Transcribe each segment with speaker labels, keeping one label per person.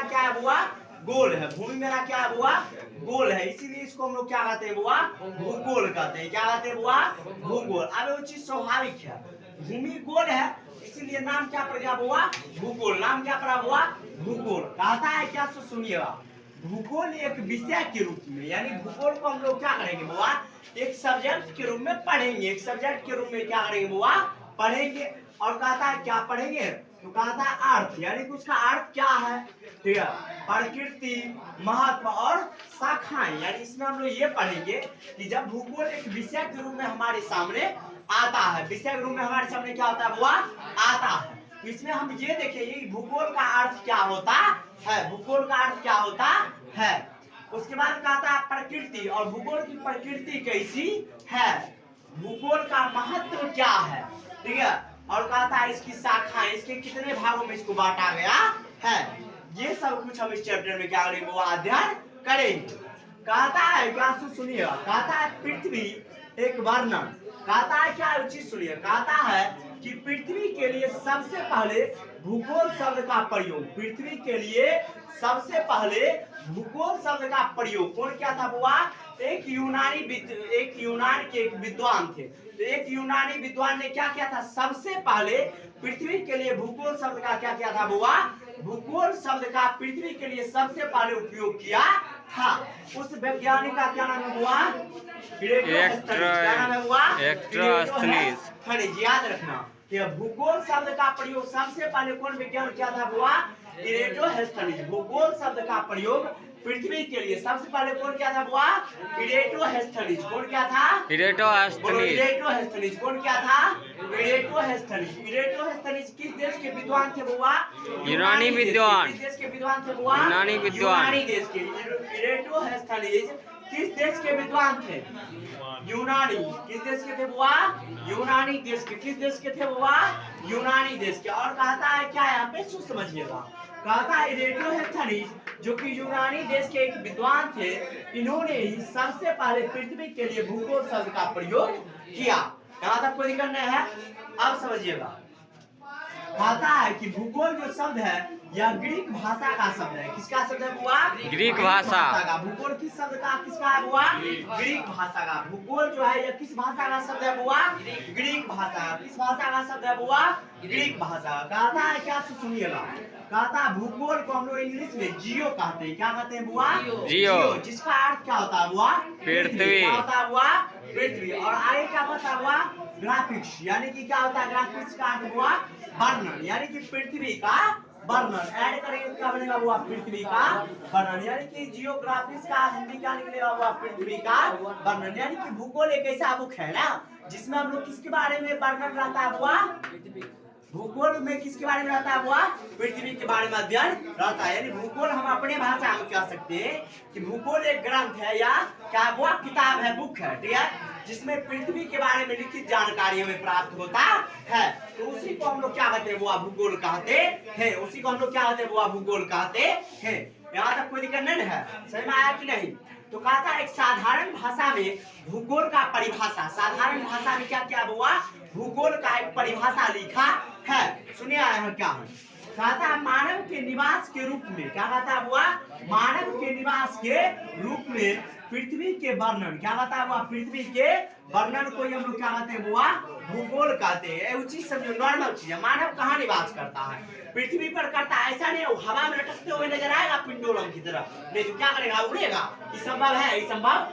Speaker 1: क्या है बुआ, गोल है। भूमि मेरा क्या है बुआ, गोल है, इसीलिए इसको हम लोग क्या कहते हैं बुआ, भूगोल कहते हैं। क्या कहते हैं बुआ, भूगोल। अब वो चीज स्वाभाविक है, भूमि गोल है इसीलिए नाम क्या पड़ गया बुआ, भूगोल। नाम क्या पड़ा बुआ, भूगोल। कहता है क्या, सुनिएगा, भूगोल एक विषय के रूप में, यानी भूगोल को हम लोग क्या करेंगे बुआ, एक सब्जेक्ट के रूप में पढ़ेंगे। एक सब्जेक्ट के रूप में क्या करेंगे बुआ, पढ़ेंगे। और कहता है क्या पढ़ेंगे, तो कहता है अर्थ, यानी कि उसका अर्थ क्या है, ठीक है, प्रकृति, महत्व और शाखाएं। यानी इसमें हम लोग ये पढ़ेंगे कि जब भूगोल एक विषय के रूप में हमारे सामने आता है, विषय के रूप में हमारे सामने क्या होता है बुआ, आता है, तो इसमें हम ये देखेंगे भूगोल का अर्थ क्या होता है, भूगोल का अर्थ क्या होता है। उसके बाद कहता है प्रकृति, और भूगोल की प्रकृति कैसी है, भूगोल का महत्व क्या है, ठीक है, और कहता है इसकी शाखाएं, इसके कितने भागों में इसको बांटा गया है। ये सब कुछ हम इस चैप्टर में क्या करेंगे वो अध्ययन करेंगे। कहता है क्या, सुनिएगा, कहता है पृथ्वी एक वर्णन। कहता है क्या, चीज सुनिए, कहता है कि पृथ्वी के लिए सबसे पहले भूगोल शब्द का प्रयोग, पृथ्वी के लिए सबसे पहले भूगोल शब्द का प्रयोग कौन किया था बुआ, एक यूनान के एक विद्वान थे। तो एक यूनानी विद्वान ने क्या किया था, सबसे पहले पृथ्वी के लिए भूगोल शब्द का क्या किया था बुआ, भूगोल शब्द का पृथ्वी के लिए सबसे पहले उपयोग किया था। उस वैज्ञानिक का क्या नाम है बुआ, क्या नाम है बुआ, याद रखना। भूगोल शब्द का प्रयोग सबसे पहले कौन विज्ञान किया था बुआ, इरेटोस्थनीज। भूगोल शब्द का प्रयोग पृथ्वी के लिए सबसे पहले कौन किया था बुआ, इरेटोस्थनीज। कौन किया था, इरेटोस्थनीज। कौन किया था, इरेटोस्थनीज। इरेटोस्थनीज किस देश के विद्वान थे बुआ,
Speaker 2: यूनानी विद्वान।
Speaker 1: किस देश के विद्वान थे बुआ,
Speaker 2: यूनानी विद्वान।
Speaker 1: यूनानी देश के। इरेटोस्थनीज किस देश के विद्वान थे, यूनानी। किस देश के थे बुआ, यूनानी देश के। किस देश के थे बुआ, यूनानी देश के। और कहता है क्या, यहाँ पे समझिएगा, कहता है इरेटोस्थनीज जो कि यूनानी देश के एक विद्वान थे, इन्होंने ही सबसे पहले पृथ्वी के लिए भूगोल शब्द का प्रयोग किया। यहाँ तक कोई दिक्कत नहीं है, अब समझिएगा। कहता है कि भूगोल जो शब्द है यह ग्रीक भाषा का शब्द है। किसका शब्द है बुआ,
Speaker 2: ग्रीक भाषा
Speaker 1: का। भूगोल किस शब्द का, किसका है बुआ, ग्रीक भाषा का। भूगोल जो है यह किस भाषा का शब्द है बुआ, ग्रीक भाषा का। किस भाषा का शब्द है बुआ, ग्रीक भाषा। कहता है क्या, सुनिएगा, कहता है भूगोल को हम लोग इंग्लिश में जियो कहते हैं। क्या कहते हैं बुआ,
Speaker 2: जियो,
Speaker 1: जिसका अर्थ क्या होता है बुआ, पृथ्वी। क्या होता है बुआ, पृथ्वी। और आगे क्या होता है बुआ, ग्राफिक्स, यानी कि क्या होता है ग्राफिक्स का अर्थ बुआ, वर्णन, यानी कि पृथ्वी का वर्णन। ऐड करेंगे क्या बनेगा हुआ, पृथ्वी का वर्णन। यानी कि जियोग्राफिक्स का हिंदी क्या निकलेगा हुआ, पृथ्वी का वर्णन। यानी कि भूगोल एक ऐसा बुक है ना जिसमें हम लोग किसके बारे में वर्णन रहता है हुआ, भूगोल में किसके बारे में रहता है हुआ, पृथ्वी के बारे में अध्ययन रहता है। यानी भूगोल हम अपने भाषा में कह सकते हैं कि भूगोल एक ग्रंथ है या क्या वो किताब है, बुक है, ठीक है, जिसमें पृथ्वी के बारे में लिखित जानकारी हमें प्राप्त होता है। तो उसी को हम लोग क्या कहते हैं वो भूगोल कहते हैं। उसी को हम लोग क्या कहते हैं वो भूगोल कहते हैं। यहाँ तक कोई दिक्कत नहीं है, समझ में आया कि नहीं। तो कहता है एक साधारण भाषा में भूगोल का परिभाषा, साधारण भाषा में क्या क्या हुआ, भूगोल का एक परिभाषा लिखा है। सुनिए यहाँ क्या है, कहता है मानव के निवास के रूप में, क्या कहता है हुआ, मानव के निवास के रूप में पृथ्वी के वर्णन। क्या कहता है हुआ, पृथ्वी के वर्णन को हम लोग क्या कहते हैं हुआ, भूगोल कहते हैं। वो चीज समझो, नॉर्मल चीज है। मानव कहाँ निवास करता है, पृथ्वी पर करता है। ऐसा नहीं हवा में लटकते हुए नजर आएगा पिंडोलम की तरह, नहीं तो क्या करेगा, उड़ेगा। ये संभव है, ये संभव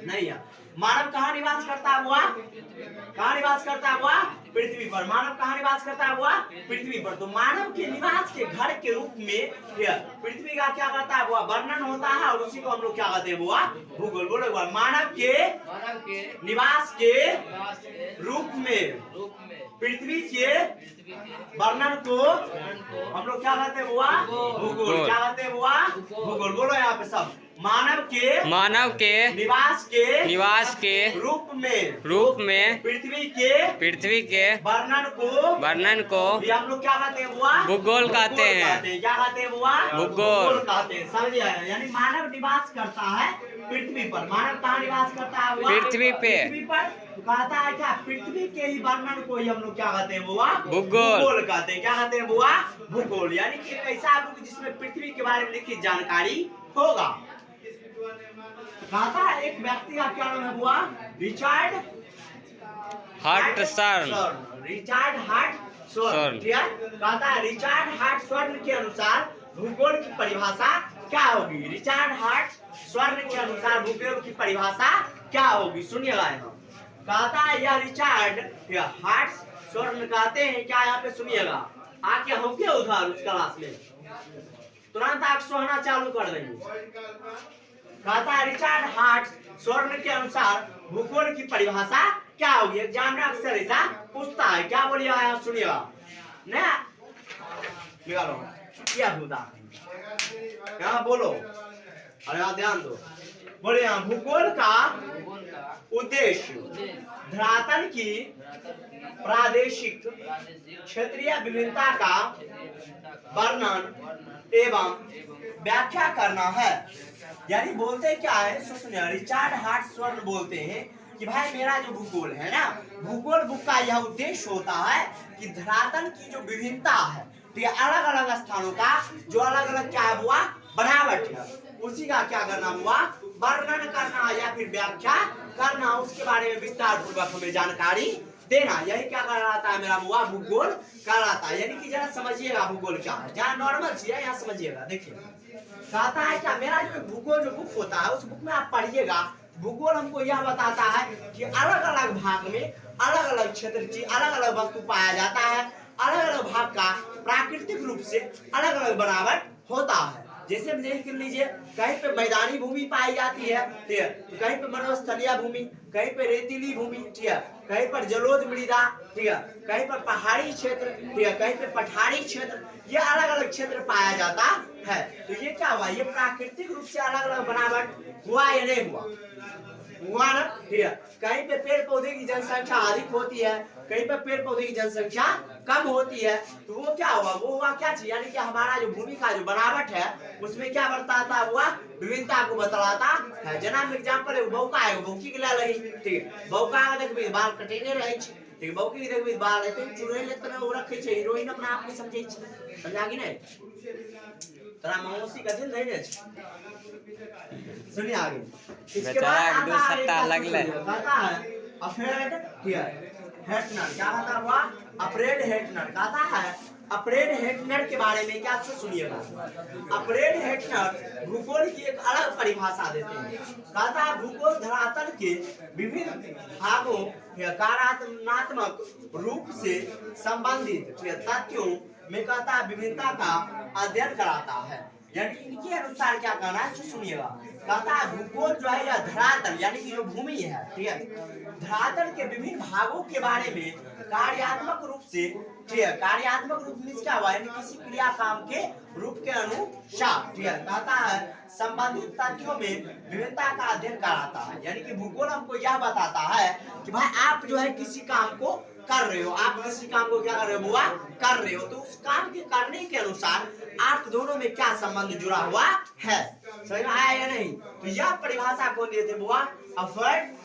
Speaker 1: नहीं है। मानव कहाँ निवास करता है हुआ, कहाँ निवास करता है हुआ, पृथ्वी पर। मानव कहाँ निवास करता है हुआ, पृथ्वी पर। तो मानव के निवास के घर के रूप में पृथ्वी का क्या करता है हुआ, वर्णन होता है। और उसी को हम लोग क्या कहते हैं हुआ, भूगोल। बोलो मानव के निवास के रूप में पृथ्वी के वर्णन को हम लोग क्या कहते हैं हुआ, भूगोल। क्या कहते हैं हुआ, भूगोल। बोलो यहाँ पे सब,
Speaker 2: मानव के निवास के रूप में पृथ्वी के वर्णन को
Speaker 1: भी हम लोग क्या कहते हैं बुआ?
Speaker 2: भूगोल कहते हैं।
Speaker 1: क्या कहते हैं बुआ?
Speaker 2: भूगोल
Speaker 1: कहते हैं। समझ आया? यानी मानव निवास करता है पृथ्वी पर। मानव कहाँ निवास करता है बुआ?
Speaker 2: पृथ्वी पे।
Speaker 1: पृथ्वी पर। तो कहता है क्या पृथ्वी के ही वर्णन को ही हम लोग क्या कहते हैं बुआ?
Speaker 2: भूगोल
Speaker 1: कहते हैं। क्या कहते हैं बुआ? भूगोल। यानी कि एक ऐसा बुक जिसमें पृथ्वी के बारे में लिखित जानकारी होगा। कहता है एक व्यक्ति का क्या नाम है बुआ? Richard
Speaker 2: Hutson.
Speaker 1: Richard Hutson. ठीक है? कहता है रिचर्ड हटसन के अनुसार भूगोल की परिभाषा क्या होगी? रिचर्ड हटसन के अनुसार भूगोल की परिभाषा क्या होगी? सुनिएगा यहाँ। कहता है यह रिचर्ड हटसन कहते हैं क्या? यहाँ पे सुनिएगा। आके होंगे उधर उस क्लास में तुरंत आप सोना चालू कर देंगे। कहता है रिचर्ड हटसन के अनुसार भूगोल की परिभाषा क्या होगी? एग्जाम में अक्सर ऐसा पूछता है। क्या बोलिएगा यहाँ? सुनिएगा ना, निकालो क्या होता यहाँ बोलो। अरे यहाँ ध्यान दो, बोले यहाँ भूगोल का उद्देश्य धरातल की प्रादेशिक क्षेत्रीय विभिन्नता का वर्णन एवं व्याख्या करना है। यानी बोलते क्या है? सुनिए, रिचर्ड हटसन बोलते हैं कि भाई मेरा जो भूगोल है ना, भूगोल बुक का यह उद्देश्य होता है कि धरातल की जो विभिन्नता है, तो ये अलग अलग स्थानों का जो अलग अलग क्या हुआ बनावट है, उसी का क्या करना हुआ? वर्णन करना या फिर व्याख्या करना, उसके बारे में विस्तार पूर्वक हमें जानकारी देना। यही क्या कहलाता है मेरा हुआ? भूगोल कहलाता है। यानी कि जरा समझिएगा भूगोल क्या है। जहाँ नॉर्मल चीज है यहाँ समझिएगा। देखिए कहता है क्या मेरा जो भूगोल जो बुक होता है उस बुक में आप पढ़िएगा। भूगोल हमको यह बताता है कि अलग अलग भाग में अलग अलग क्षेत्र की अलग अलग वस्तु पाया जाता है। अलग अलग भाग का प्राकृतिक रूप से अलग अलग बनावट होता है। जैसे देख लीजिए, कहीं पे मैदानी भूमि पाई जाती है, ठीक है, तो कहीं पे मरुस्थलीय भूमि, कहीं पे रेतीली भूमि, ठीक है, कहीं पर जलोढ़ मृदा, ठीक है, कहीं पर पहाड़ी क्षेत्र, ठीक है, कहीं पे पठारी क्षेत्र, ये अलग अलग क्षेत्र पाया जाता है। तो ये क्या हुआ? ये प्राकृतिक रूप से अलग अलग बनावट हुआ या नहीं हुआ? हुआ ना, ठीक है। कहीं पे पेड़ पौधे की जनसंख्या अधिक होती है, कहीं पे पेड़ पौधे की जनसंख्या कम होती है, तो वो क्या हुआ? वो हुआ क्या चीज? यानी कि हमारा जो भूमि का जो बनावट है उसमें क्या बताता हुआ? विभिन्नता को बतलाता है। जना एग्जांपल है बौका है, बौकी के लिए लगी, ठीक है, बौका का देखबे बाल कटेने रहे छै, ठीक है, बौकी के देखबे बाल एते चुड़ै ले तरह वो रखे छै। हीरोइन अपना आप के समझै छै, समझा कि नहीं? तोरा मौसी का दिल नहीं छै। सुनिए आगे। इसके बाद
Speaker 2: दो सट्टा लगले
Speaker 1: कहता है अफ्रेड हेटनर। क्या कहता हुआ? अफ्रेड हेटनर कहता है। अफ्रेड हेटनर के बारे में क्या सुनिएगा। अफ्रेड हेटनर भूगोल की एक अलग परिभाषा देते हैं। कहता है भूगोल धरातल के विभिन्न भागों कार्यात्मक रूप से संबंधित तथ्यों में कहता है विभिन्नता का अध्ययन कराता है। यानी इनके अनुसार क्या कहना है सुनिएगा। कहता है भूगोल जो है यह धरातल यानी कि जो भूमि है, ठीक है, धरातल के विभिन्न भागों के बारे में कार्यात्मक रूप से, ठीक है, कार्यात्मक रूप में क्या हुआ? यानी किसी क्रिया काम के रूप के अनुसार, ठीक है, कहता है संबंधित तथ्यों में विभिन्नता का अध्ययन कराता है। यानी कि भूगोल हमको यह बताता है कि भाई आप जो है किसी काम को कर रहे हो, आप किसी काम को क्या कर रहे हो बुआ? कर रहे हो, तो उस काम के करने के अनुसार आप दोनों में क्या संबंध जुड़ा हुआ है। समझ में आया या नहीं? तो यह परिभाषा कौन दिए थे बुआ? अफ्रेड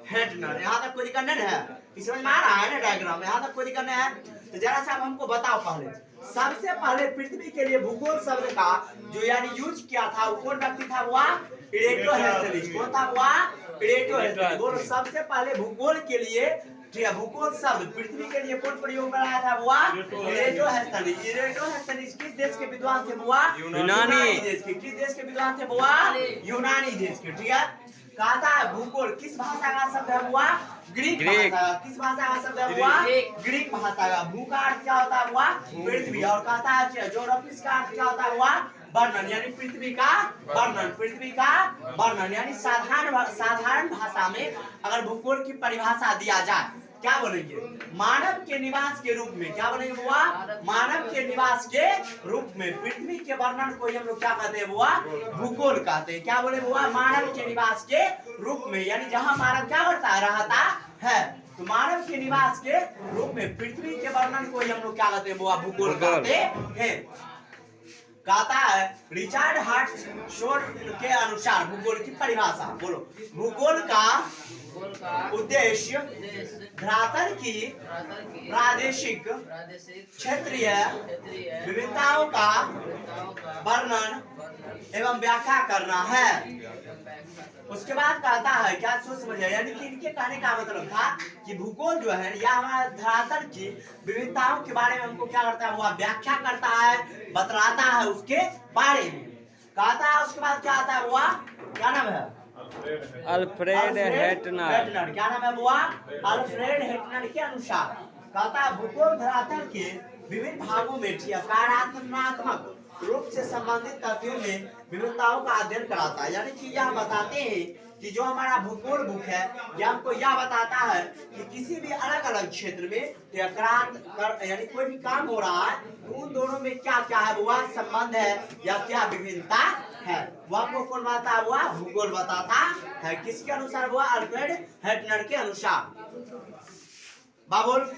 Speaker 1: हेटनर। यहाँ तक कोई दिक्कत नहीं है? समझ में आ रहा है ना डायग्राम? यहाँ तक कोई दिक्कत नहीं है? तो जरा सा हमको बताओ। पहले सबसे पहले पृथ्वी के लिए भूगोल शब्द का जो यानी यूज किया था वो कौन व्यक्ति था बुआ? इरेटोस्थेनीज। कौन था बुआ? इरेटोस्थेनीज। बोलो सबसे पहले भूगोल के लिए, ठीक है, भूगोल शब्द पृथ्वी के लिए कौन प्रयोग कराया था बुआ? इरेटोस्थेनीज। इरेटोस्थेनीज किस देश के विद्वान थे बुआ?
Speaker 2: यूनानी
Speaker 1: देश के। किस देश के विद्वान थे बुआ? यूनानी देश के, ठीक है। कहता है भूगोल किस भाषा का शब्द है बुआ? ग्रीक भाषा। किस भाषा का शब्द है बुआ? ग्रीक भाषा का। भू का अर्थ क्या होता है बुआ? पृथ्वी। और कहता है ज्योग्राफी का अर्थ क्या होता है बुआ? वर्णन, यानी पृथ्वी का वर्णन। पृथ्वी का वर्णन यानी साधारण भाषा में अगर भूगोल की परिभाषा दिया जाए क्या बोलेंगे? मानव के निवास के रूप में। क्या बोलेंगे बुआ? मानव के निवास के रूप में। पृथ्वी के वर्णन को हम लोग क्या कहते हैं बुआ? भूगोल कहते हैं। क्या बोले बुआ? मानव के निवास के रूप में, यानी जहाँ मानव क्या करता है? रहता है। तो मानव के निवास के रूप में पृथ्वी के वर्णन को हम लोग क्या कहते हैं बुआ? भूगोल कहते हैं। कहता है रिचर्ड हर्ट्सशोर के अनुसार भूगोल की परिभाषा बोलो। भूगोल का उद्देश्य धरातल की प्रादेशिक क्षेत्रीय विविधताओं का वर्णन एवं व्याख्या करना है। उसके बाद कहता है, क्या सोच समझे, यानी कि इनके कहने का मतलब था कि भूगोल जो है यह हमारा धरातल की विविधताओं के बारे में हमको क्या करता है? वह व्याख्या करता है, बतलाता है उसके बारे में। कहता है उसके बाद क्या आता है बुआ? क्या नाम है?
Speaker 2: अल्फ्रेड हेटनर।
Speaker 1: क्या नाम है बुआ? अल्फ्रेड हेटनर के अनुसार कहता है भूगोल धरातल के विभिन्न भागों में कार्यात्मक रूप से संबंधित तथ्यों में विभिन्नताओं का अध्ययन कराता है। यानी कि यह बताते हैं कि जो हमारा भूगोल बुक है यह हमको यह बताता है कि किसी भी अलग अलग क्षेत्र में यानी कोई भी काम हो रहा है तो उन दोनों में क्या क्या है बुआ? संबंध है या क्या विभिन्नता है, वह हमको कौन बताता है बुआ? भूगोल बताता है। किसके अनुसार बुआ? अल्फ्रेड हेटनर के अनुसार। बाबुल